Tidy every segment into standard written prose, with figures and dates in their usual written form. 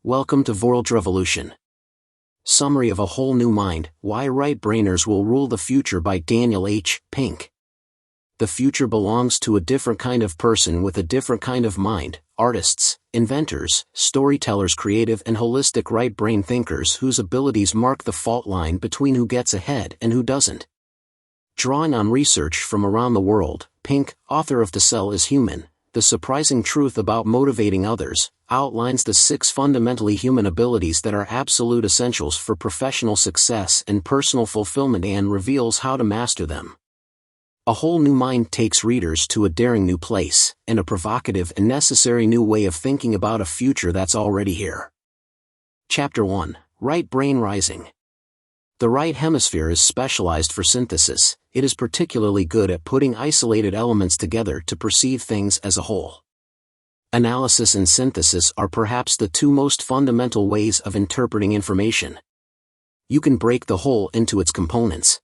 Welcome to World Revolution. Summary of A Whole New Mind, Why Right-Brainers Will Rule the Future by Daniel H. Pink. The future belongs to a different kind of person with a different kind of mind, artists, inventors, storytellers, creative and holistic right-brain thinkers whose abilities mark the fault line between who gets ahead and who doesn't. Drawing on research from around the world, Pink, author of To Sell is Human, The Surprising Truth About Motivating Others, outlines the 6 fundamentally human abilities that are absolute essentials for professional success and personal fulfillment and reveals how to master them. A Whole New Mind takes readers to a daring new place, and a provocative and necessary new way of thinking about a future that's already here. Chapter 1, Right Brain Rising. The right hemisphere is specialized for synthesis. It is particularly good at putting isolated elements together to perceive things as a whole. Analysis and synthesis are perhaps the 2 most fundamental ways of interpreting information. You can break the whole into its components.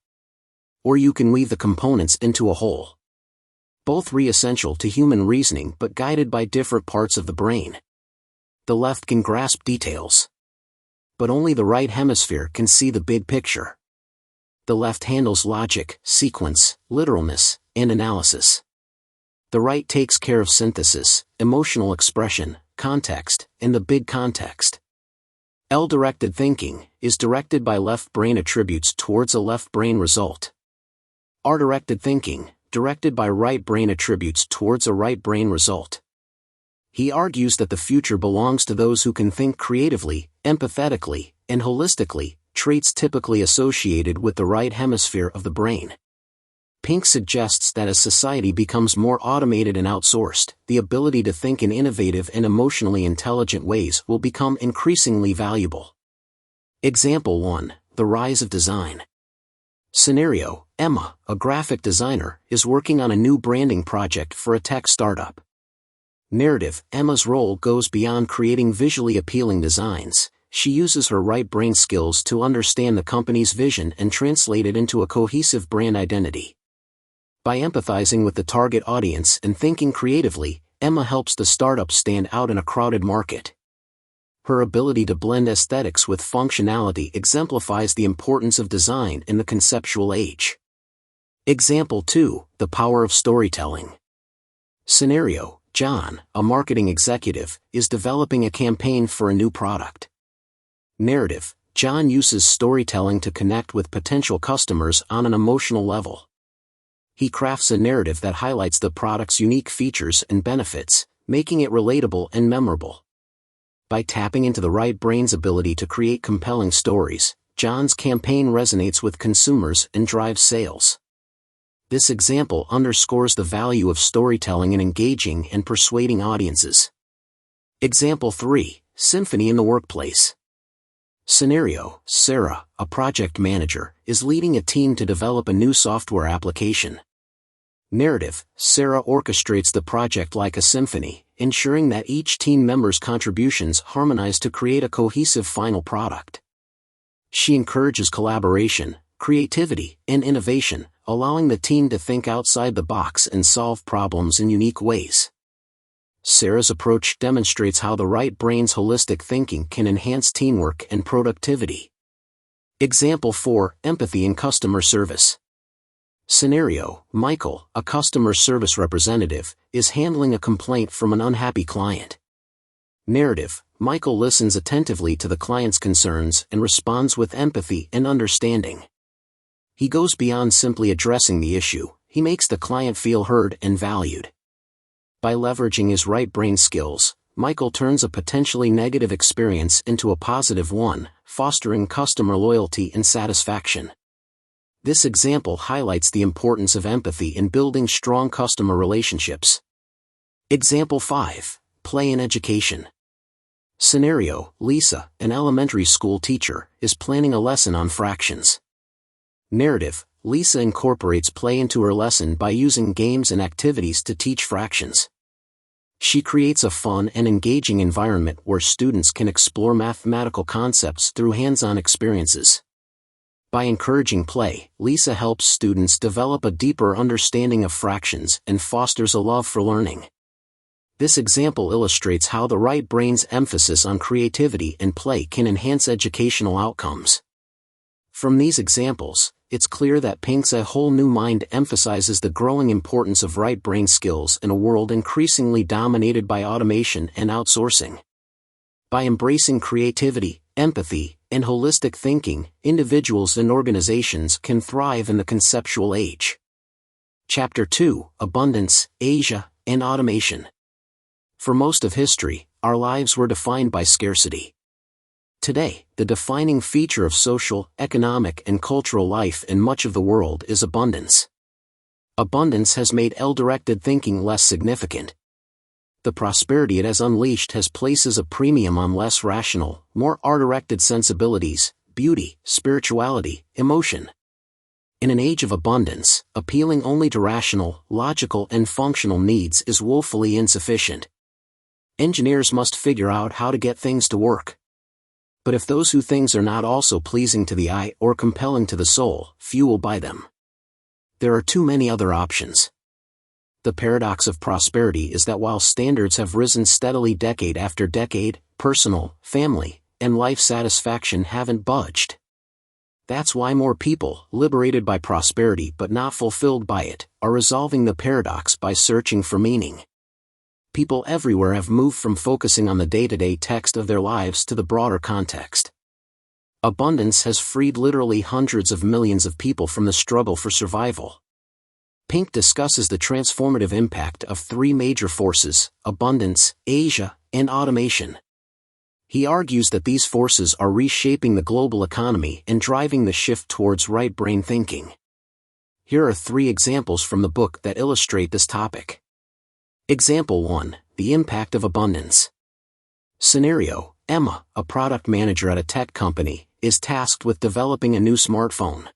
Or you can weave the components into a whole. Both essential to human reasoning but guided by different parts of the brain. The left can grasp details. But only the right hemisphere can see the big picture. The left handles logic, sequence, literalness, and analysis. The right takes care of synthesis, emotional expression, context, and the big context. L-directed thinking is directed by left brain attributes towards a left brain result. R-directed thinking, directed by right brain attributes towards a right brain result. He argues that the future belongs to those who can think creatively, empathetically, and holistically, traits typically associated with the right hemisphere of the brain. Pink suggests that as society becomes more automated and outsourced, the ability to think in innovative and emotionally intelligent ways will become increasingly valuable. Example 1, The Rise of Design. Scenario, Emma, a graphic designer, is working on a new branding project for a tech startup. Narrative, Emma's role goes beyond creating visually appealing designs. She uses her right brain skills to understand the company's vision and translate it into a cohesive brand identity. By empathizing with the target audience and thinking creatively, Emma helps the startup stand out in a crowded market. Her ability to blend aesthetics with functionality exemplifies the importance of design in the conceptual age. Example 2, The Power of Storytelling. Scenario, John, a marketing executive, is developing a campaign for a new product. Narrative, John uses storytelling to connect with potential customers on an emotional level. He crafts a narrative that highlights the product's unique features and benefits, making it relatable and memorable. By tapping into the right brain's ability to create compelling stories, John's campaign resonates with consumers and drives sales. This example underscores the value of storytelling in engaging and persuading audiences. Example 3, Symphony in the Workplace. Scenario, Sarah, a project manager, is leading a team to develop a new software application. Narrative, Sarah orchestrates the project like a symphony, ensuring that each team member's contributions harmonize to create a cohesive final product. She encourages collaboration, creativity, and innovation, allowing the team to think outside the box and solve problems in unique ways. Sarah's approach demonstrates how the right brain's holistic thinking can enhance teamwork and productivity. Example 4, Empathy in Customer Service. Scenario, Michael, a customer service representative, is handling a complaint from an unhappy client. Narrative, Michael listens attentively to the client's concerns and responds with empathy and understanding. He goes beyond simply addressing the issue, he makes the client feel heard and valued. By leveraging his right brain skills, Michael turns a potentially negative experience into a positive one, fostering customer loyalty and satisfaction. This example highlights the importance of empathy in building strong customer relationships. Example 5, Play in Education. Scenario, Lisa, an elementary school teacher, is planning a lesson on fractions. Narrative, Lisa incorporates play into her lesson by using games and activities to teach fractions. She creates a fun and engaging environment where students can explore mathematical concepts through hands-on experiences. By encouraging play, Lisa helps students develop a deeper understanding of fractions and fosters a love for learning. This example illustrates how the right brain's emphasis on creativity and play can enhance educational outcomes. From these examples, it's clear that Pink's A Whole New Mind emphasizes the growing importance of right brain skills in a world increasingly dominated by automation and outsourcing. By embracing creativity, empathy, and holistic thinking, individuals and organizations can thrive in the conceptual age. Chapter 2: Abundance, Asia, and Automation. For most of history, our lives were defined by scarcity. Today, the defining feature of social, economic, and cultural life in much of the world is abundance. Abundance has made L-directed thinking less significant. The prosperity it has unleashed has places a premium on less rational, more art-directed sensibilities, beauty, spirituality, emotion. In an age of abundance, appealing only to rational, logical, and functional needs is woefully insufficient. Engineers must figure out how to get things to work. But if those things are not also pleasing to the eye or compelling to the soul, few will buy them. There are too many other options. The paradox of prosperity is that while standards have risen steadily decade after decade, personal, family, and life satisfaction haven't budged. That's why more people, liberated by prosperity but not fulfilled by it, are resolving the paradox by searching for meaning. People everywhere have moved from focusing on the day-to-day text of their lives to the broader context. Abundance has freed literally hundreds of millions of people from the struggle for survival. Pink discusses the transformative impact of three major forces: abundance, Asia, and automation. He argues that these forces are reshaping the global economy and driving the shift towards right-brain thinking. Here are 3 examples from the book that illustrate this topic. Example 1: The impact of abundance. Scenario: Emma, a product manager at a tech company, is tasked with developing a new smartphone.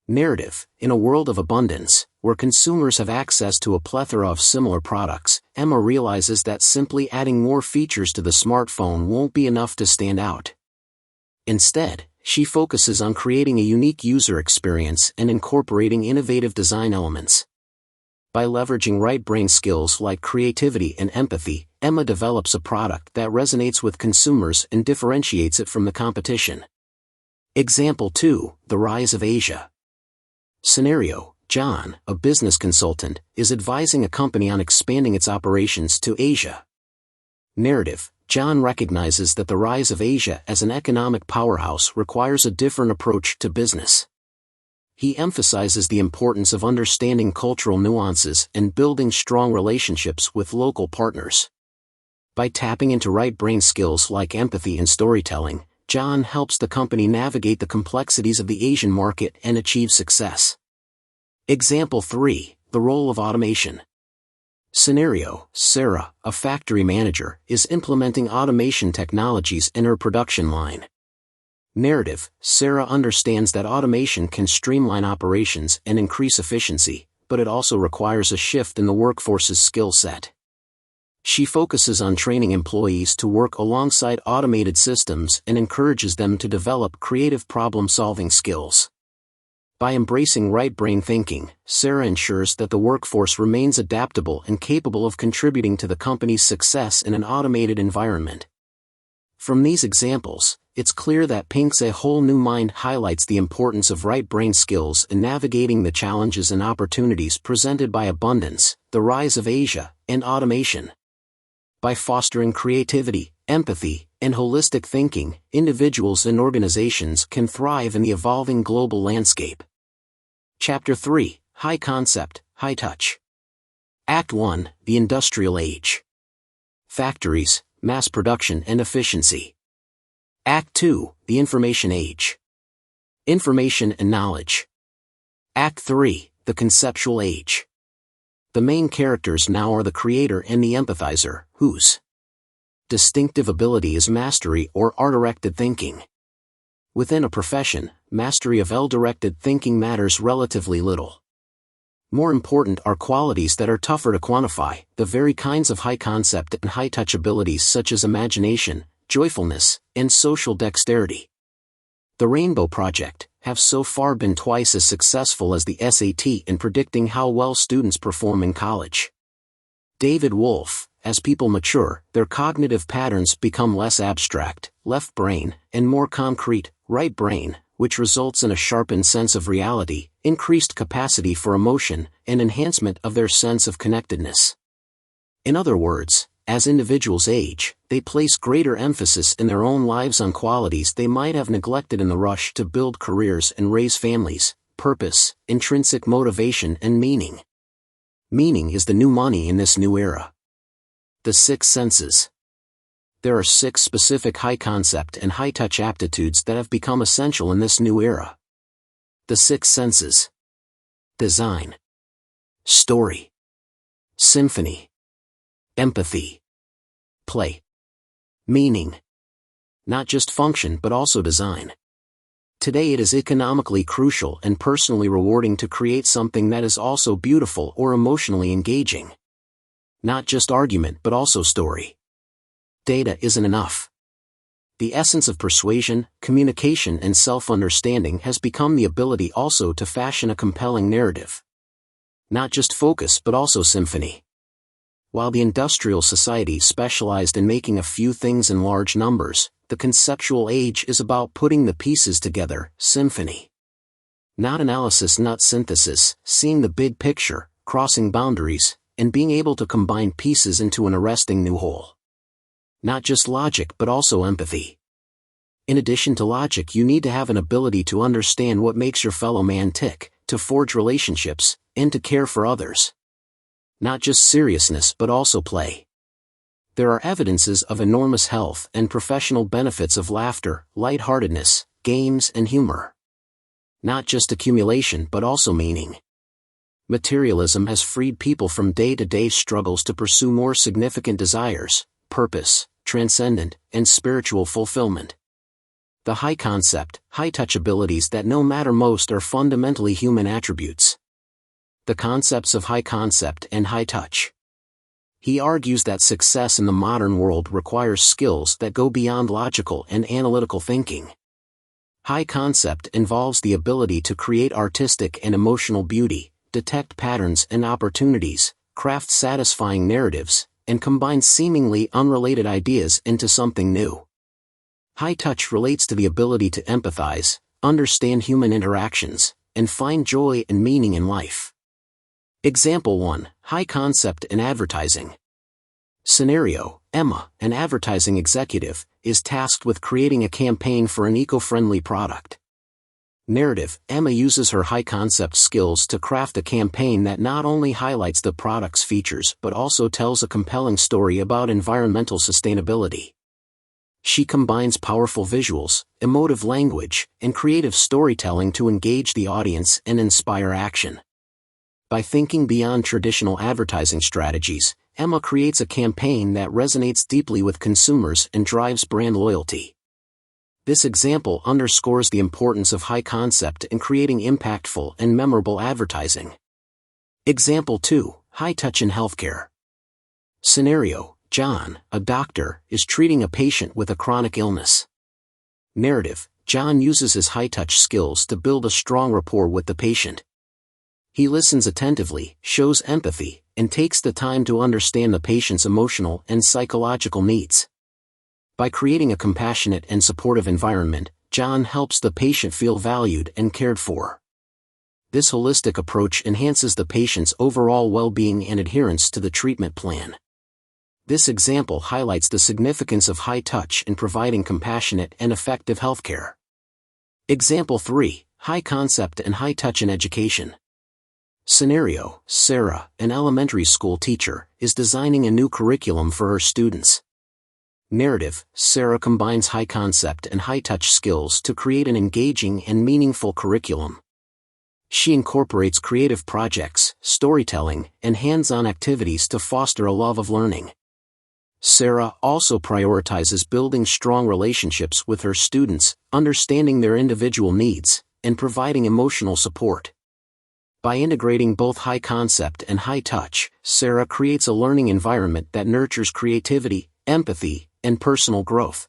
Narrative: In a world of abundance, where consumers have access to a plethora of similar products, Emma realizes that simply adding more features to the smartphone won't be enough to stand out. Instead, she focuses on creating a unique user experience and incorporating innovative design elements. By leveraging right-brain skills like creativity and empathy, Emma develops a product that resonates with consumers and differentiates it from the competition. Example 2: The rise of Asia. Scenario: John, a business consultant, is advising a company on expanding its operations to Asia. Narrative: John recognizes that the rise of Asia as an economic powerhouse requires a different approach to business. He emphasizes the importance of understanding cultural nuances and building strong relationships with local partners. By tapping into right-brain skills like empathy and storytelling, John helps the company navigate the complexities of the Asian market and achieve success. Example 3: The role of automation. Scenario: Sarah, a factory manager, is implementing automation technologies in her production line. Narrative: Sarah understands that automation can streamline operations and increase efficiency, but it also requires a shift in the workforce's skill set. She focuses on training employees to work alongside automated systems and encourages them to develop creative problem-solving skills. By embracing right-brain thinking, Sarah ensures that the workforce remains adaptable and capable of contributing to the company's success in an automated environment. From these examples, it's clear that Pink's A Whole New Mind highlights the importance of right-brain skills in navigating the challenges and opportunities presented by abundance, the rise of Asia, and automation. By fostering creativity, empathy, and holistic thinking, individuals and organizations can thrive in the evolving global landscape. Chapter 3: High Concept, High Touch. Act 1: The Industrial Age. Factories, mass production and efficiency. Act 2: The Information Age. Information and knowledge. Act 3: The Conceptual Age. The main characters now are the creator and the empathizer, whose distinctive ability is mastery or art-directed thinking. Within a profession, mastery of L-directed thinking matters relatively little. More important are qualities that are tougher to quantify, the very kinds of high-concept and high-touch abilities such as imagination, joyfulness, and social dexterity. The Rainbow Project have so far been twice as successful as the SAT in predicting how well students perform in college. David Wolfe, as people mature, their cognitive patterns become less abstract, left brain, and more concrete, right brain, which results in a sharpened sense of reality, increased capacity for emotion, and enhancement of their sense of connectedness. In other words, as individuals age, they place greater emphasis in their own lives on qualities they might have neglected in the rush to build careers and raise families: purpose, intrinsic motivation, and meaning. Meaning is the new money in this new era. The 6 senses. There are 6 specific high-concept and high-touch aptitudes that have become essential in this new era. The 6 senses: design, story, symphony, empathy, play, meaning. Not just function but also design. Today it is economically crucial and personally rewarding to create something that is also beautiful or emotionally engaging. Not just argument but also story. Data isn't enough. The essence of persuasion, communication, and self-understanding has become the ability also to fashion a compelling narrative. Not just focus but also symphony. While the industrial society specialized in making a few things in large numbers, the conceptual age is about putting the pieces together, symphony. Not analysis, not synthesis, seeing the big picture, crossing boundaries, and being able to combine pieces into an arresting new whole. Not just logic but also empathy. In addition to logic, you need to have an ability to understand what makes your fellow man tick, to forge relationships, and to care for others. Not just seriousness but also play. There are evidences of enormous health and professional benefits of laughter, lightheartedness, games, and humor. Not just accumulation but also meaning. Materialism has freed people from day-to-day struggles to pursue more significant desires: purpose, transcendent, and spiritual fulfillment. The high-concept, high-touch abilities that no matter most are fundamentally human attributes. The concepts of high concept and high touch. He argues that success in the modern world requires skills that go beyond logical and analytical thinking. High concept involves the ability to create artistic and emotional beauty, detect patterns and opportunities, craft satisfying narratives, and combine seemingly unrelated ideas into something new. High touch relates to the ability to empathize, understand human interactions, and find joy and meaning in life. Example 1, high concept in advertising. Scenario: Emma, an advertising executive, is tasked with creating a campaign for an eco-friendly product. Narrative: Emma uses her high concept skills to craft a campaign that not only highlights the product's features but also tells a compelling story about environmental sustainability. She combines powerful visuals, emotive language, and creative storytelling to engage the audience and inspire action. By thinking beyond traditional advertising strategies, Emma creates a campaign that resonates deeply with consumers and drives brand loyalty. This example underscores the importance of high concept in creating impactful and memorable advertising. Example 2, high touch in healthcare. Scenario: John, a doctor, is treating a patient with a chronic illness. Narrative: John uses his high touch skills to build a strong rapport with the patient. He listens attentively, shows empathy, and takes the time to understand the patient's emotional and psychological needs. By creating a compassionate and supportive environment, John helps the patient feel valued and cared for. This holistic approach enhances the patient's overall well-being and adherence to the treatment plan. This example highlights the significance of high touch in providing compassionate and effective healthcare. Example 3, high concept and high touch in education. Scenario: Sarah, an elementary school teacher, is designing a new curriculum for her students. Narrative: Sarah combines high concept and high touch skills to create an engaging and meaningful curriculum. She incorporates creative projects, storytelling, and hands-on activities to foster a love of learning. Sarah also prioritizes building strong relationships with her students, understanding their individual needs, and providing emotional support. By integrating both high concept and high touch, Sarah creates a learning environment that nurtures creativity, empathy, and personal growth.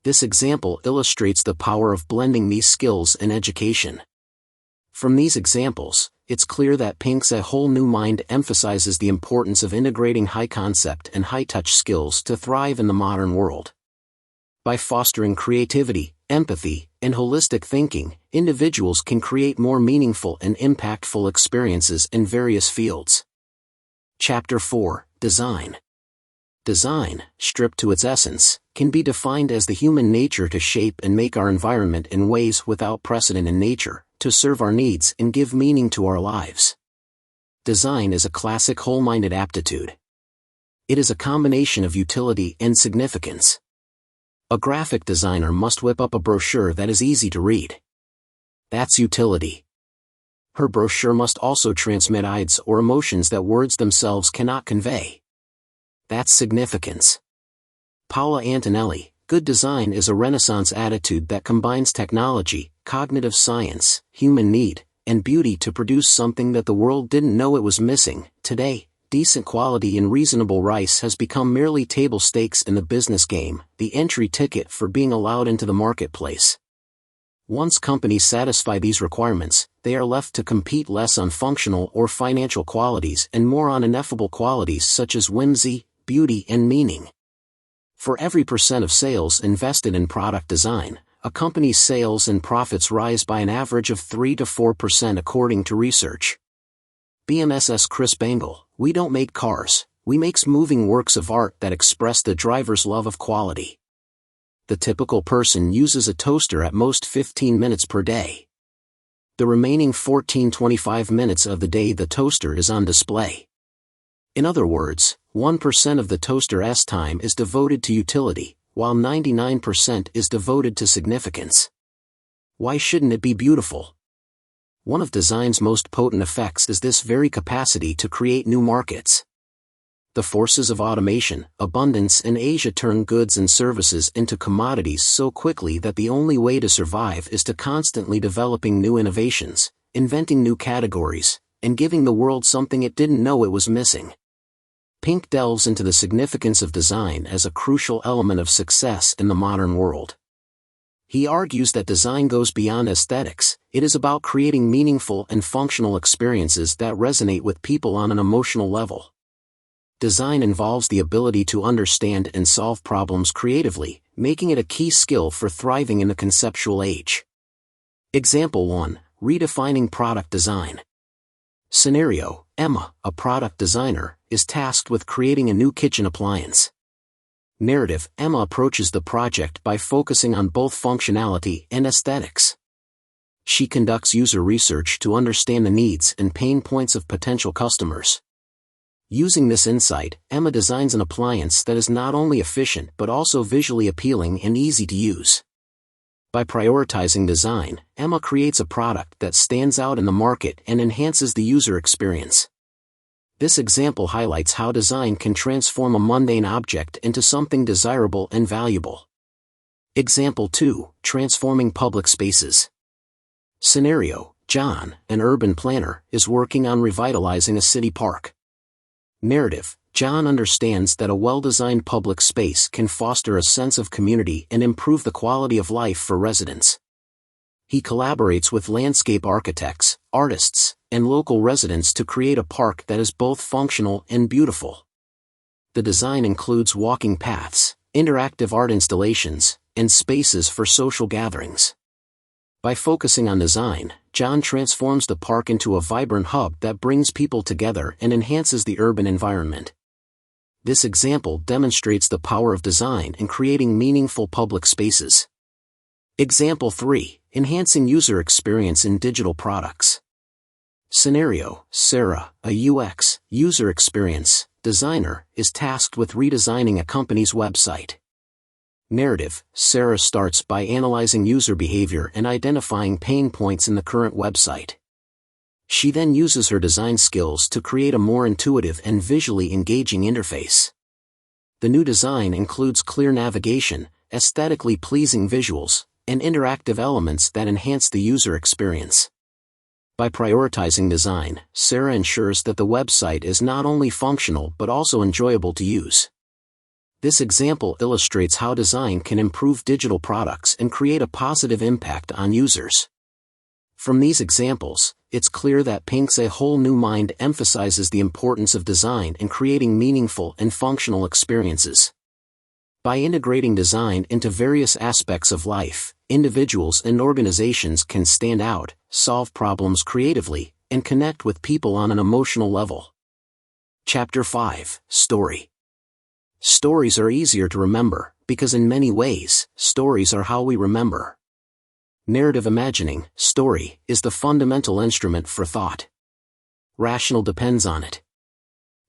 This example illustrates the power of blending these skills in education. From these examples, it's clear that Pink's A Whole New Mind emphasizes the importance of integrating high-concept and high-touch skills to thrive in the modern world. By fostering creativity, empathy, and holistic thinking, individuals can create more meaningful and impactful experiences in various fields. Chapter 4: Design. Design, stripped to its essence, can be defined as the human nature to shape and make our environment in ways without precedent in nature, to serve our needs and give meaning to our lives. Design is a classic whole-minded aptitude. It is a combination of utility and significance. A graphic designer must whip up a brochure that is easy to read. That's utility. Her brochure must also transmit ideas or emotions that words themselves cannot convey. That's significance. Paula Antonelli: good design is a Renaissance attitude that combines technology, cognitive science, human need, and beauty to produce something that the world didn't know it was missing. Today, decent quality and reasonable price has become merely table stakes in the business game, the entry ticket for being allowed into the marketplace. Once companies satisfy these requirements, they are left to compete less on functional or financial qualities and more on ineffable qualities such as whimsy, beauty, and meaning. For every % of sales invested in product design, a company's sales and profits rise by an average of 3 to 4% according to research. BMS's Chris Bangle: we don't make cars, we make moving works of art that express the driver's love of quality. The typical person uses a toaster at most 15 minutes per day. The remaining 14-25 minutes of the day the toaster is on display. In other words, 1% of the toaster's time is devoted to utility, while 99% is devoted to significance. Why shouldn't it be beautiful? One of design's most potent effects is this very capacity to create new markets. The forces of automation, abundance, and Asia turn goods and services into commodities so quickly that the only way to survive is to constantly developing new innovations, inventing new categories, and giving the world something it didn't know it was missing. Pink delves into the significance of design as a crucial element of success in the modern world. He argues that design goes beyond aesthetics. It is about creating meaningful and functional experiences that resonate with people on an emotional level. Design involves the ability to understand and solve problems creatively, making it a key skill for thriving in the conceptual age. Example 1: redefining product design. Scenario: Emma, a product designer, is tasked with creating a new kitchen appliance. Narrative: Emma approaches the project by focusing on both functionality and aesthetics. She conducts user research to understand the needs and pain points of potential customers. Using this insight, Emma designs an appliance that is not only efficient but also visually appealing and easy to use. By prioritizing design, Emma creates a product that stands out in the market and enhances the user experience. This example highlights how design can transform a mundane object into something desirable and valuable. Example 2: transforming public spaces. Scenario: John, an urban planner, is working on revitalizing a city park. Narrative: John understands that a well-designed public space can foster a sense of community and improve the quality of life for residents. He collaborates with landscape architects, artists, and local residents to create a park that is both functional and beautiful. The design includes walking paths, interactive art installations, and spaces for social gatherings. By focusing on design, John transforms the park into a vibrant hub that brings people together and enhances the urban environment. This example demonstrates the power of design in creating meaningful public spaces. Example 3: enhancing user experience in digital products. Scenario: Sarah, a UX, user experience, designer, is tasked with redesigning a company's website. Narrative: Sarah starts by analyzing user behavior and identifying pain points in the current website. She then uses her design skills to create a more intuitive and visually engaging interface. The new design includes clear navigation, aesthetically pleasing visuals, and interactive elements that enhance the user experience. By prioritizing design, Sarah ensures that the website is not only functional but also enjoyable to use. This example illustrates how design can improve digital products and create a positive impact on users. From these examples, it's clear that Pink's A Whole New Mind emphasizes the importance of design in creating meaningful and functional experiences. By integrating design into various aspects of life, individuals and organizations can stand out, solve problems creatively, and connect with people on an emotional level. Chapter 5, Story. Stories are easier to remember, because in many ways, stories are how we remember. Narrative imagining, story, is the fundamental instrument for thought. Rational depends on it.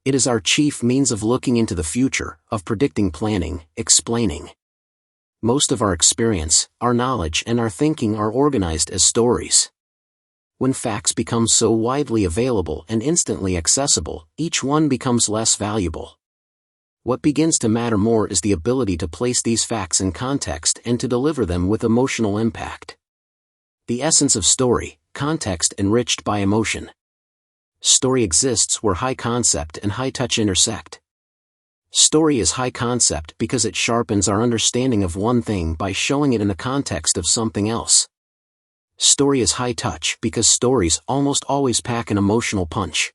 It is our chief means of looking into the future, of predicting, planning, explaining. Most of our experience, our knowledge and our thinking are organized as stories. When facts become so widely available and instantly accessible, each one becomes less valuable. What begins to matter more is the ability to place these facts in context and to deliver them with emotional impact. The essence of story, context enriched by emotion. Story exists where high concept and high touch intersect. Story is high concept because it sharpens our understanding of one thing by showing it in the context of something else. Story is high touch because stories almost always pack an emotional punch.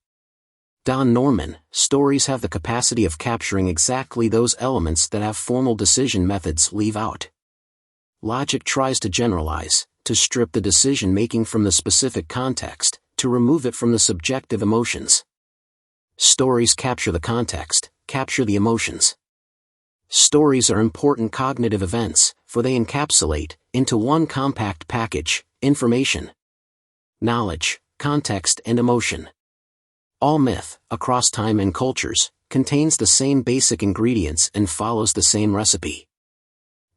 Don Norman, stories have the capacity of capturing exactly those elements that have formal decision methods leave out. Logic tries to generalize, to strip the decision-making from the specific context, to remove it from the subjective emotions. Stories capture the context, capture the emotions. Stories are important cognitive events, for they encapsulate, into one compact package, information, knowledge, context and emotion. All myth, across time and cultures, contains the same basic ingredients and follows the same recipe.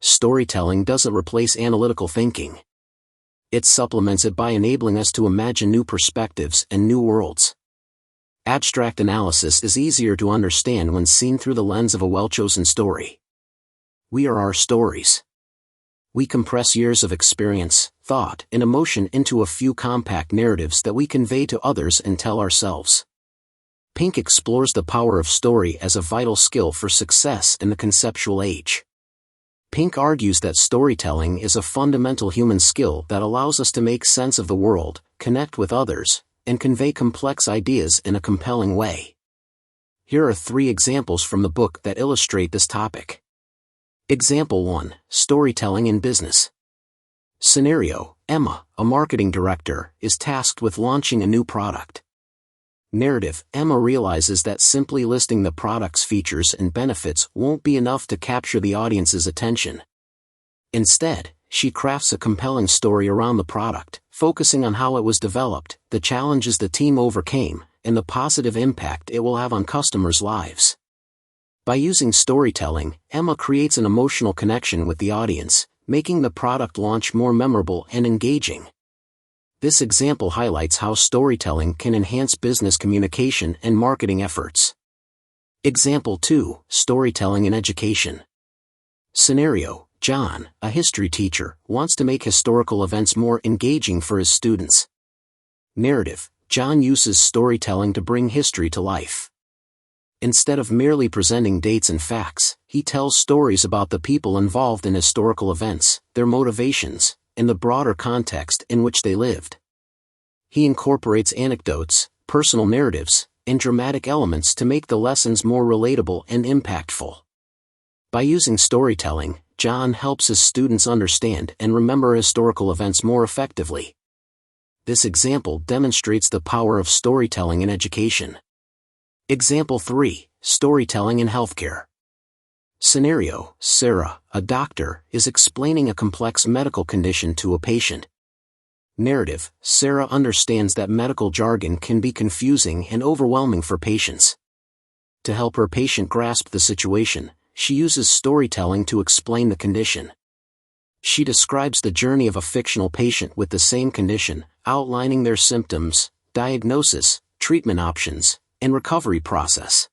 Storytelling doesn't replace analytical thinking. It supplements it by enabling us to imagine new perspectives and new worlds. Abstract analysis is easier to understand when seen through the lens of a well-chosen story. We are our stories. We compress years of experience, thought, and emotion into a few compact narratives that we convey to others and tell ourselves. Pink explores the power of story as a vital skill for success in the conceptual age. Pink argues that storytelling is a fundamental human skill that allows us to make sense of the world, connect with others, and convey complex ideas in a compelling way. Here are 3 examples from the book that illustrate this topic. Example 1, Storytelling in Business. Scenario: Emma, a marketing director, is tasked with launching a new product. Narrative: Emma realizes that simply listing the product's features and benefits won't be enough to capture the audience's attention. Instead, she crafts a compelling story around the product, focusing on how it was developed, the challenges the team overcame, and the positive impact it will have on customers' lives. By using storytelling, Emma creates an emotional connection with the audience, making the product launch more memorable and engaging. This example highlights how storytelling can enhance business communication and marketing efforts. Example 2, Storytelling in Education. Scenario: John, a history teacher, wants to make historical events more engaging for his students. Narrative: John uses storytelling to bring history to life. Instead of merely presenting dates and facts, he tells stories about the people involved in historical events, their motivations, and the broader context in which they lived. He incorporates anecdotes, personal narratives, and dramatic elements to make the lessons more relatable and impactful. By using storytelling, John helps his students understand and remember historical events more effectively. This example demonstrates the power of storytelling in education. Example 3, Storytelling in Healthcare. Scenario: Sarah, a doctor, is explaining a complex medical condition to a patient. Narrative: Sarah understands that medical jargon can be confusing and overwhelming for patients. To help her patient grasp the situation, she uses storytelling to explain the condition. She describes the journey of a fictional patient with the same condition, outlining their symptoms, diagnosis, treatment options, and recovery process.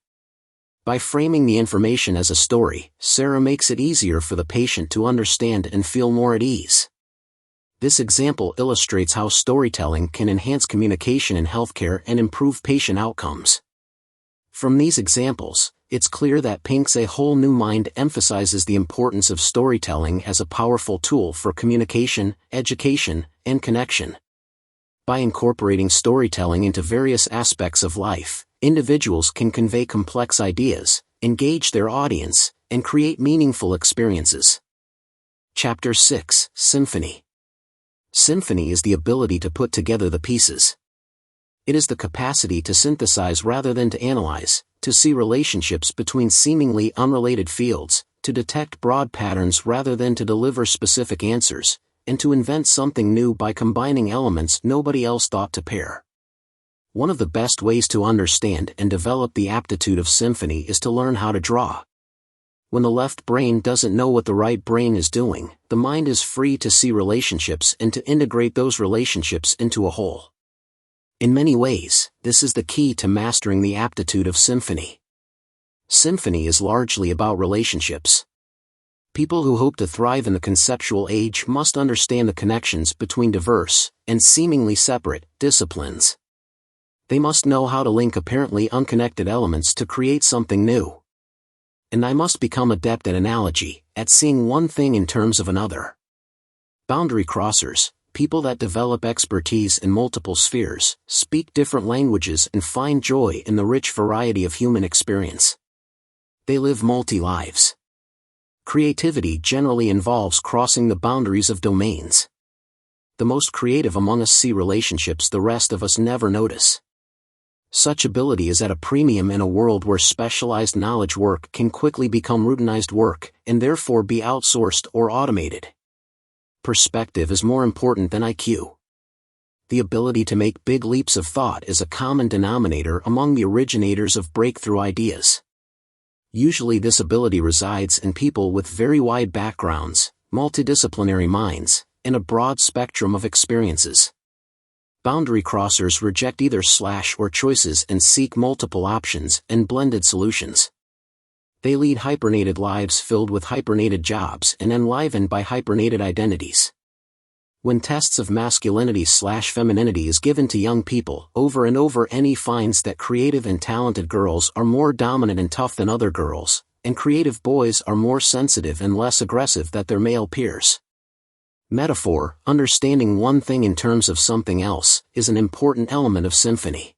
By framing the information as a story, Sarah makes it easier for the patient to understand and feel more at ease. This example illustrates how storytelling can enhance communication in healthcare and improve patient outcomes. From these examples, it's clear that Pink's A Whole New Mind emphasizes the importance of storytelling as a powerful tool for communication, education, and connection. By incorporating storytelling into various aspects of life, individuals can convey complex ideas, engage their audience, and create meaningful experiences. Chapter 6: Symphony. Symphony is the ability to put together the pieces. It is the capacity to synthesize rather than to analyze, to see relationships between seemingly unrelated fields, to detect broad patterns rather than to deliver specific answers, and to invent something new by combining elements nobody else thought to pair. One of the best ways to understand and develop the aptitude of symphony is to learn how to draw. When the left brain doesn't know what the right brain is doing, the mind is free to see relationships and to integrate those relationships into a whole. In many ways, this is the key to mastering the aptitude of symphony. Symphony is largely about relationships. People who hope to thrive in the conceptual age must understand the connections between diverse, and seemingly separate, disciplines. They must know how to link apparently unconnected elements to create something new. And I must become adept at analogy, at seeing one thing in terms of another. Boundary crossers, people that develop expertise in multiple spheres, speak different languages and find joy in the rich variety of human experience. They live multi-lives. Creativity generally involves crossing the boundaries of domains. The most creative among us see relationships the rest of us never notice. Such ability is at a premium in a world where specialized knowledge work can quickly become routinized work, and therefore be outsourced or automated. Perspective is more important than IQ. The ability to make big leaps of thought is a common denominator among the originators of breakthrough ideas. Usually this ability resides in people with very wide backgrounds, multidisciplinary minds, and a broad spectrum of experiences. Boundary crossers reject either slash or choices and seek multiple options and blended solutions. They lead hypernated lives filled with hypernated jobs and enlivened by hypernated identities. When tests of masculinity/femininity is given to young people over and over, he finds that creative and talented girls are more dominant and tough than other girls, and creative boys are more sensitive and less aggressive than their male peers. Metaphor, understanding one thing in terms of something else, is an important element of symphony.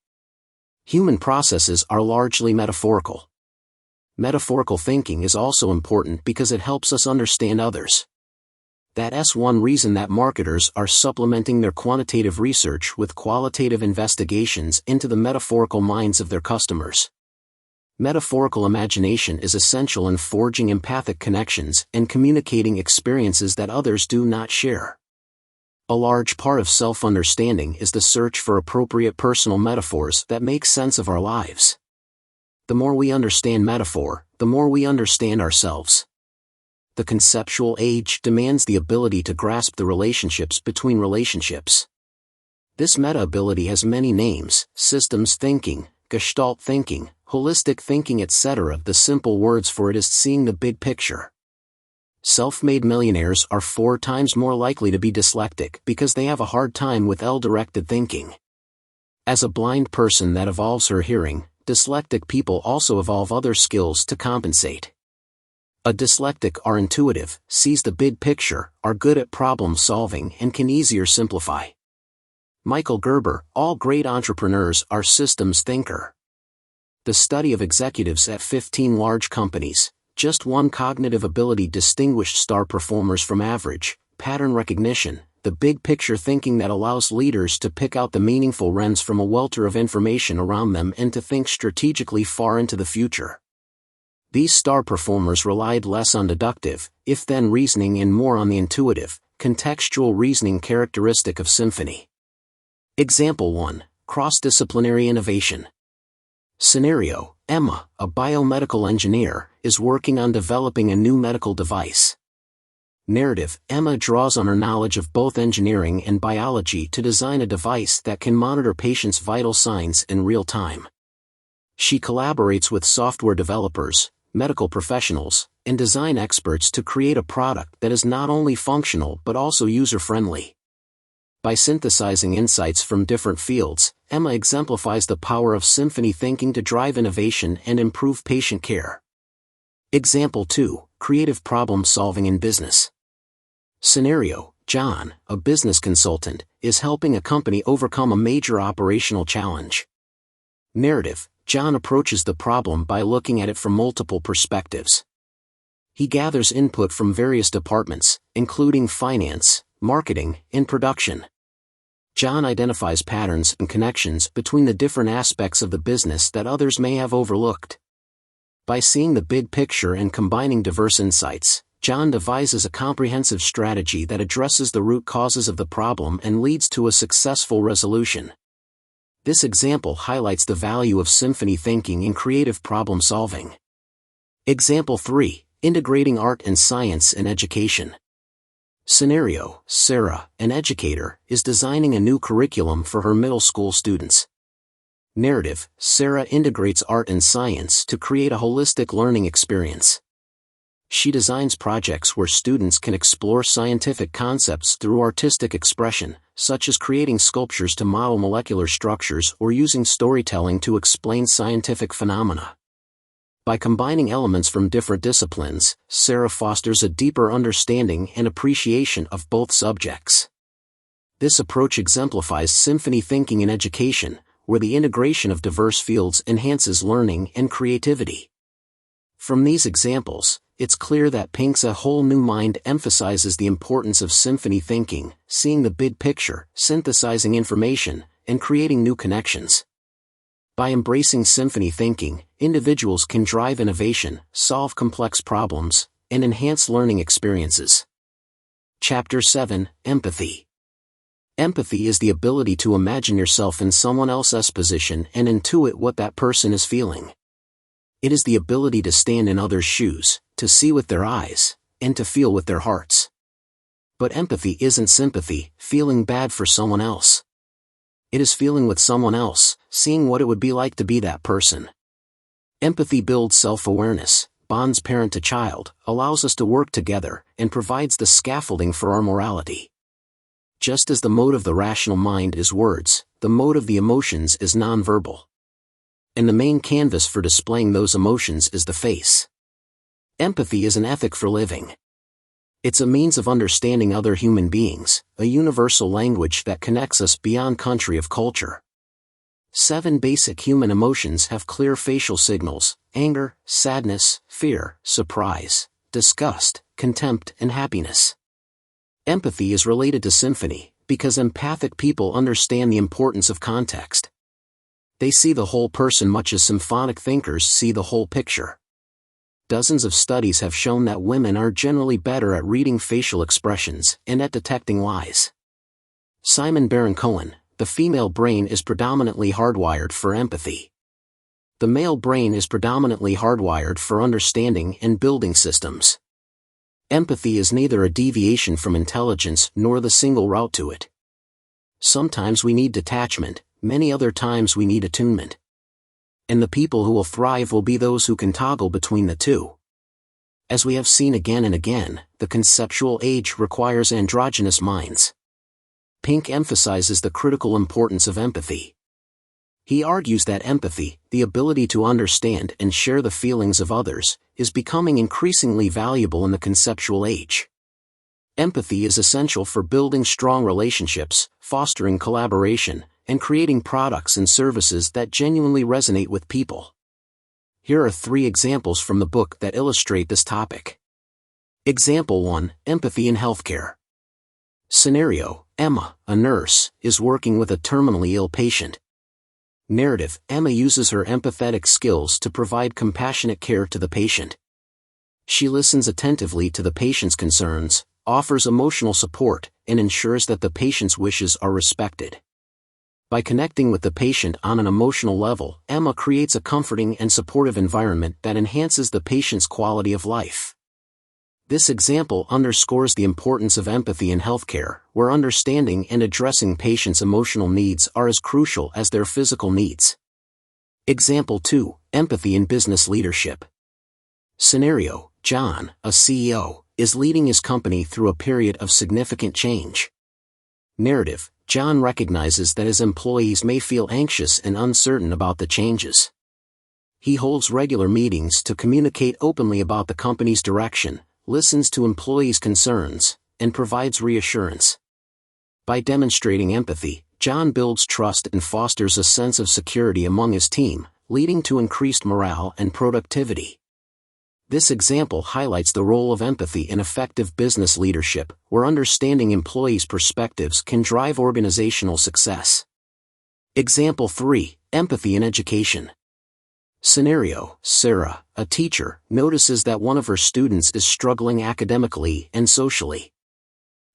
Human processes are largely metaphorical. Metaphorical thinking is also important because it helps us understand others. That's one reason that marketers are supplementing their quantitative research with qualitative investigations into the metaphorical minds of their customers. Metaphorical imagination is essential in forging empathic connections and communicating experiences that others do not share. A large part of self-understanding is the search for appropriate personal metaphors that make sense of our lives. The more we understand metaphor, the more we understand ourselves. The conceptual age demands the ability to grasp the relationships between relationships. This meta-ability has many names: systems thinking, gestalt thinking, holistic thinking, etc. The simple words for it is seeing the big picture. Self-made millionaires are 4 times more likely to be dyslexic because they have a hard time with L-directed thinking. As a blind person that evolves her hearing, dyslexic people also evolve other skills to compensate. A dyslexic are intuitive, sees the big picture, are good at problem solving and can easier simplify. Michael Gerber, all great entrepreneurs are systems thinker. The study of executives at 15 large companies, just one cognitive ability distinguished star performers from average: pattern recognition, the big picture thinking that allows leaders to pick out the meaningful wrens from a welter of information around them and to think strategically far into the future. These star performers relied less on deductive, if-then reasoning and more on the intuitive, contextual reasoning characteristic of symphony. Example 1. Cross-disciplinary innovation. Scenario: Emma, a biomedical engineer, is working on developing a new medical device. Narrative: Emma draws on her knowledge of both engineering and biology to design a device that can monitor patients' vital signs in real time. She collaborates with software developers, medical professionals, and design experts to create a product that is not only functional but also user-friendly. By synthesizing insights from different fields, Emma exemplifies the power of symphony thinking to drive innovation and improve patient care. Example 2. Creative problem solving in business. Scenario: John, a business consultant, is helping a company overcome a major operational challenge. Narrative, John approaches the problem by looking at it from multiple perspectives. He gathers input from various departments, including finance, marketing, and production. John identifies patterns and connections between the different aspects of the business that others may have overlooked. By seeing the big picture and combining diverse insights, John devises a comprehensive strategy that addresses the root causes of the problem and leads to a successful resolution. This example highlights the value of symphony thinking in creative problem solving. Example 3. Integrating art and science in education. Scenario: Sarah, an educator, is designing a new curriculum for her middle school students. Narrative: Sarah integrates art and science to create a holistic learning experience. She designs projects where students can explore scientific concepts through artistic expression, such as creating sculptures to model molecular structures or using storytelling to explain scientific phenomena. By combining elements from different disciplines, Sarah fosters a deeper understanding and appreciation of both subjects. This approach exemplifies symphony thinking in education, where the integration of diverse fields enhances learning and creativity. From these examples, it's clear that Pink's A Whole New Mind emphasizes the importance of symphony thinking, seeing the big picture, synthesizing information, and creating new connections. By embracing symphony thinking, individuals can drive innovation, solve complex problems, and enhance learning experiences. Chapter 7: Empathy. Empathy is the ability to imagine yourself in someone else's position and intuit what that person is feeling. It is the ability to stand in others' shoes, to see with their eyes, and to feel with their hearts. But empathy isn't sympathy, feeling bad for someone else. It is feeling with someone else, seeing what it would be like to be that person. Empathy builds self-awareness, bonds parent to child, allows us to work together, and provides the scaffolding for our morality. Just as the mode of the rational mind is words, the mode of the emotions is nonverbal. And the main canvas for displaying those emotions is the face. Empathy is an ethic for living. It's a means of understanding other human beings, a universal language that connects us beyond country of culture. 7 basic human emotions have clear facial signals: anger, sadness, fear, surprise, disgust, contempt, and happiness. Empathy is related to symphony, because empathic people understand the importance of context. They see the whole person much as symphonic thinkers see the whole picture. Dozens of studies have shown that women are generally better at reading facial expressions and at detecting lies. Simon Baron-Cohen: the female brain is predominantly hardwired for empathy. The male brain is predominantly hardwired for understanding and building systems. Empathy is neither a deviation from intelligence nor the single route to it. Sometimes we need detachment, many other times we need attunement. And the people who will thrive will be those who can toggle between the two. As we have seen again and again, the conceptual age requires androgynous minds. Pink emphasizes the critical importance of empathy. He argues that empathy, the ability to understand and share the feelings of others, is becoming increasingly valuable in the conceptual age. Empathy is essential for building strong relationships, fostering collaboration, and creating products and services that genuinely resonate with people. Here are 3 examples from the book that illustrate this topic. Example 1: Empathy in healthcare. Scenario: Emma, a nurse, is working with a terminally ill patient. Narrative: Emma uses her empathetic skills to provide compassionate care to the patient. She listens attentively to the patient's concerns, offers emotional support, and ensures that the patient's wishes are respected. By connecting with the patient on an emotional level, Emma creates a comforting and supportive environment that enhances the patient's quality of life. This example underscores the importance of empathy in healthcare, where understanding and addressing patients' emotional needs are as crucial as their physical needs. Example 2: Empathy in business leadership. Scenario: John, a CEO, is leading his company through a period of significant change. Narrative: John recognizes that his employees may feel anxious and uncertain about the changes. He holds regular meetings to communicate openly about the company's direction, listens to employees' concerns, and provides reassurance. By demonstrating empathy, John builds trust and fosters a sense of security among his team, leading to increased morale and productivity. This example highlights the role of empathy in effective business leadership, where understanding employees' perspectives can drive organizational success. Example 3. Empathy in education. Scenario: Sarah, a teacher, notices that one of her students is struggling academically and socially.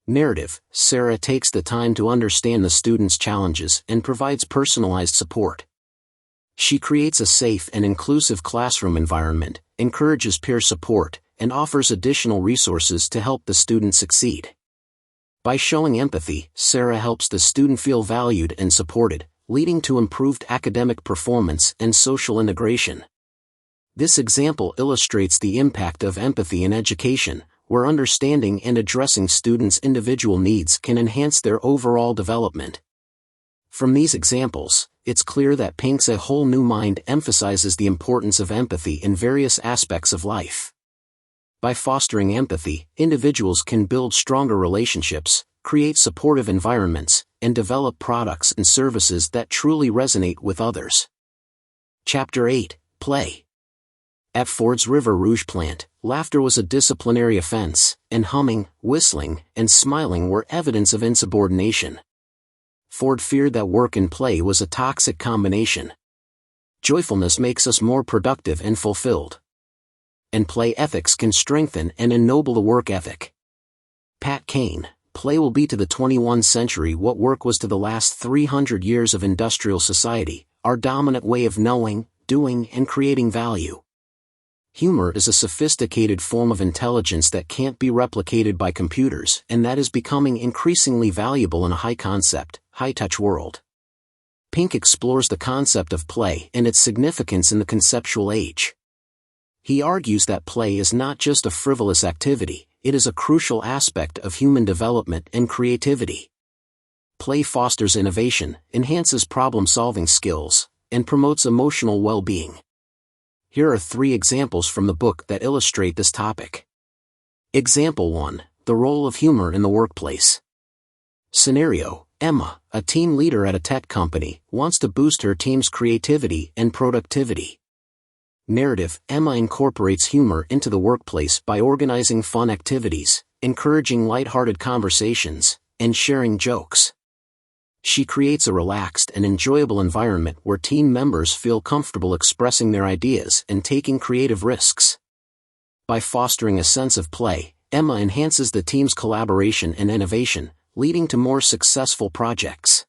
Narrative: Sarah takes the time to understand the student's challenges and provides personalized support. She creates a safe and inclusive classroom environment, encourages peer support, and offers additional resources to help the student succeed. By showing empathy, Sarah helps the student feel valued and supported, leading to improved academic performance and social integration. This example illustrates the impact of empathy in education, where understanding and addressing students' individual needs can enhance their overall development. From these examples, it's clear that Pink's A Whole New Mind emphasizes the importance of empathy in various aspects of life. By fostering empathy, individuals can build stronger relationships, create supportive environments, and develop products and services that truly resonate with others. Chapter 8. Play. At Ford's River Rouge plant, laughter was a disciplinary offense, and humming, whistling, and smiling were evidence of insubordination. Ford feared that work and play was a toxic combination. Joyfulness makes us more productive and fulfilled. And play ethics can strengthen and ennoble the work ethic. Pat Kane. Play will be to the 21st century what work was to the last 300 years of industrial society, our dominant way of knowing, doing, and creating value. Humor is a sophisticated form of intelligence that can't be replicated by computers, and that is becoming increasingly valuable in a high-concept, high-touch world. Pink explores the concept of play and its significance in the conceptual age. He argues that play is not just a frivolous activity, it is a crucial aspect of human development and creativity. Play fosters innovation, enhances problem-solving skills, and promotes emotional well-being. Here are 3 examples from the book that illustrate this topic. Example 1. The role of humor in the workplace. Scenario: Emma, a team leader at a tech company, wants to boost her team's creativity and productivity. Narrative: Emma incorporates humor into the workplace by organizing fun activities, encouraging lighthearted conversations, and sharing jokes. She creates a relaxed and enjoyable environment where team members feel comfortable expressing their ideas and taking creative risks. By fostering a sense of play, Emma enhances the team's collaboration and innovation, leading to more successful projects.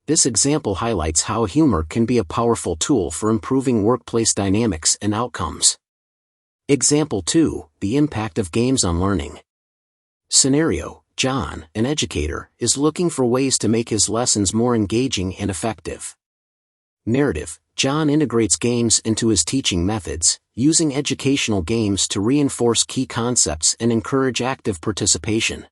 This example highlights how humor can be a powerful tool for improving workplace dynamics and outcomes. Example 2. The impact of games on learning. Scenario: John, an educator, is looking for ways to make his lessons more engaging and effective. Narrative: John integrates games into his teaching methods, using educational games to reinforce key concepts and encourage active participation.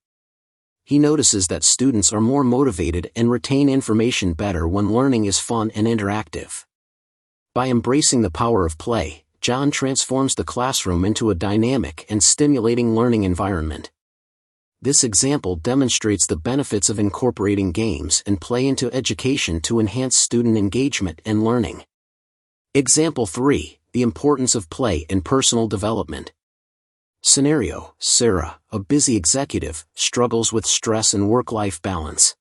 He notices that students are more motivated and retain information better when learning is fun and interactive. By embracing the power of play, John transforms the classroom into a dynamic and stimulating learning environment. This example demonstrates the benefits of incorporating games and play into education to enhance student engagement and learning. Example 3. The importance of play in personal development. Scenario: Sarah, a busy executive, struggles with stress and work-life balance.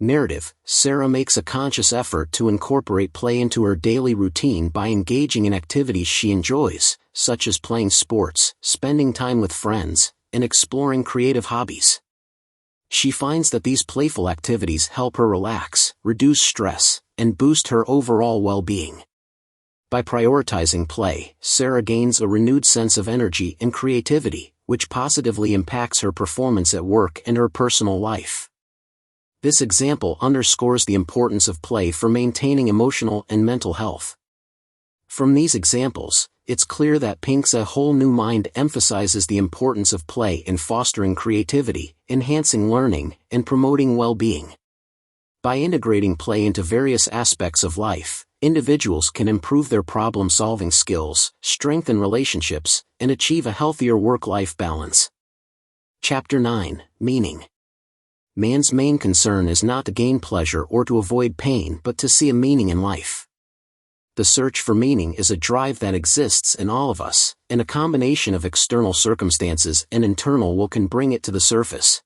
Narrative: Sarah makes a conscious effort to incorporate play into her daily routine by engaging in activities she enjoys, such as playing sports, spending time with friends, and exploring creative hobbies. She finds that these playful activities help her relax, reduce stress, and boost her overall well-being. By prioritizing play, Sarah gains a renewed sense of energy and creativity, which positively impacts her performance at work and her personal life. This example underscores the importance of play for maintaining emotional and mental health. From these examples, it's clear that Pink's A Whole New Mind emphasizes the importance of play in fostering creativity, enhancing learning, and promoting well-being. By integrating play into various aspects of life, individuals can improve their problem-solving skills, strengthen relationships, and achieve a healthier work-life balance. Chapter 9. Meaning. Man's main concern is not to gain pleasure or to avoid pain but to see a meaning in life. The search for meaning is a drive that exists in all of us, and a combination of external circumstances and internal will can bring it to the surface.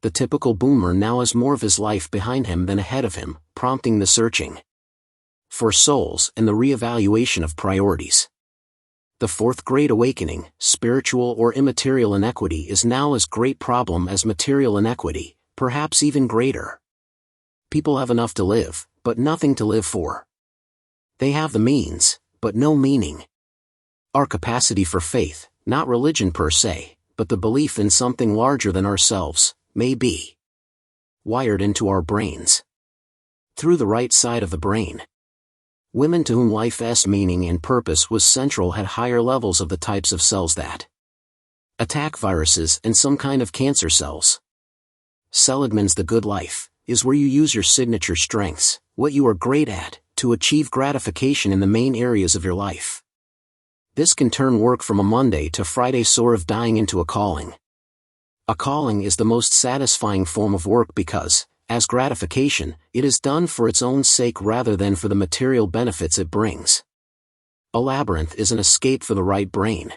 The typical boomer now has more of his life behind him than ahead of him, prompting the searching for souls and the reevaluation of priorities. The fourth great awakening, spiritual or immaterial inequity, is now as great problem as material inequity, perhaps even greater. People have enough to live, but nothing to live for. They have the means, but no meaning. Our capacity for faith, not religion per se, but the belief in something larger than ourselves, may be wired into our brains. Through the right side of the brain. Women to whom life's meaning and purpose was central had higher levels of the types of cells that attack viruses and some kind of cancer cells. Seligman's The Good Life is where you use your signature strengths, what you are great at, to achieve gratification in the main areas of your life. This can turn work from a Monday to Friday sort of dying into a calling. A calling is the most satisfying form of work because, as gratification, it is done for its own sake rather than for the material benefits it brings. A labyrinth is an escape for the right brain.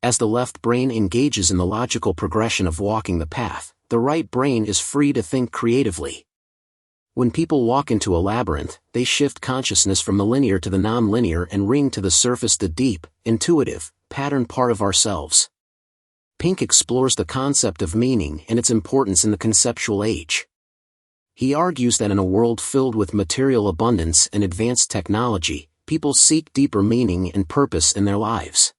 As the left brain engages in the logical progression of walking the path, the right brain is free to think creatively. When people walk into a labyrinth, they shift consciousness from the linear to the non-linear and bring to the surface the deep, intuitive, pattern part of ourselves. Pink explores the concept of meaning and its importance in the conceptual age. He argues that in a world filled with material abundance and advanced technology, people seek deeper meaning and purpose in their lives.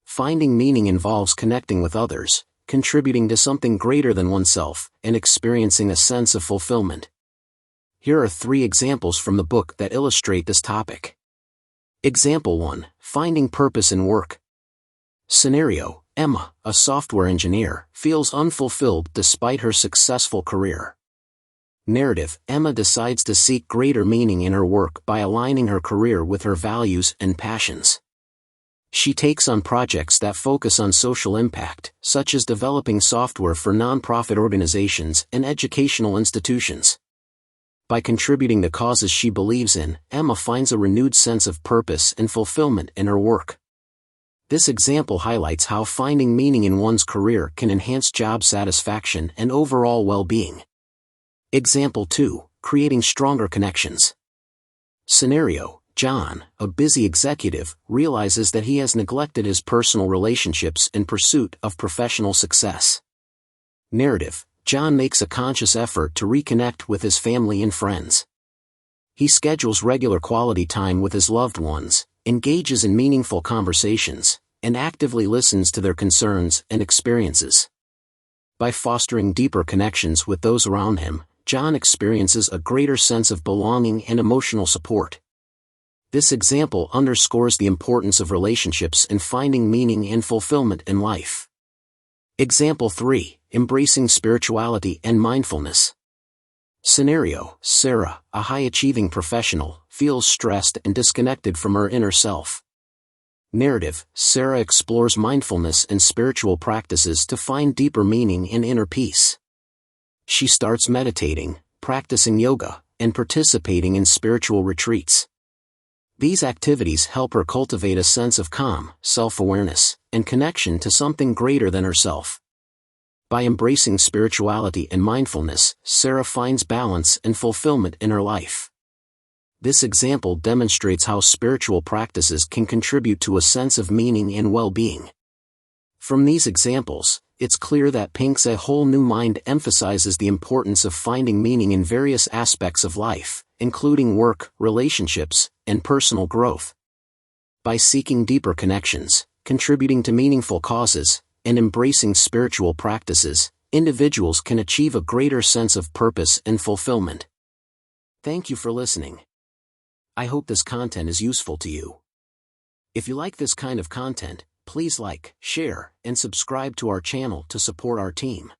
Finding meaning involves connecting with others, contributing to something greater than oneself, and experiencing a sense of fulfillment. Here are 3 examples from the book that illustrate this topic. Example 1, Finding Purpose in Work. Scenario: Emma, a software engineer, feels unfulfilled despite her successful career. Narrative: Emma decides to seek greater meaning in her work by aligning her career with her values and passions. She takes on projects that focus on social impact, such as developing software for nonprofit organizations and educational institutions. By contributing to causes she believes in, Emma finds a renewed sense of purpose and fulfillment in her work. This example highlights how finding meaning in one's career can enhance job satisfaction and overall well-being. Example 2, Creating Stronger Connections. Scenario: John, a busy executive, realizes that he has neglected his personal relationships in pursuit of professional success. Narrative: John makes a conscious effort to reconnect with his family and friends. He schedules regular quality time with his loved ones, engages in meaningful conversations, and actively listens to their concerns and experiences. By fostering deeper connections with those around him, John experiences a greater sense of belonging and emotional support. This example underscores the importance of relationships in finding meaning and fulfillment in life. Example 3, Embracing Spirituality and Mindfulness. Scenario: Sarah, a high-achieving professional, feels stressed and disconnected from her inner self. Narrative: Sarah explores mindfulness and spiritual practices to find deeper meaning and inner peace. She starts meditating, practicing yoga, and participating in spiritual retreats. These activities help her cultivate a sense of calm, self-awareness, and connection to something greater than herself. By embracing spirituality and mindfulness, Sarah finds balance and fulfillment in her life. This example demonstrates how spiritual practices can contribute to a sense of meaning and well-being. From these examples, it's clear that Pink's A Whole New Mind emphasizes the importance of finding meaning in various aspects of life, including work, relationships, and personal growth. By seeking deeper connections, contributing to meaningful causes, and embracing spiritual practices, individuals can achieve a greater sense of purpose and fulfillment. Thank you for listening. I hope this content is useful to you. If you like this kind of content, please like, share, and subscribe to our channel to support our team.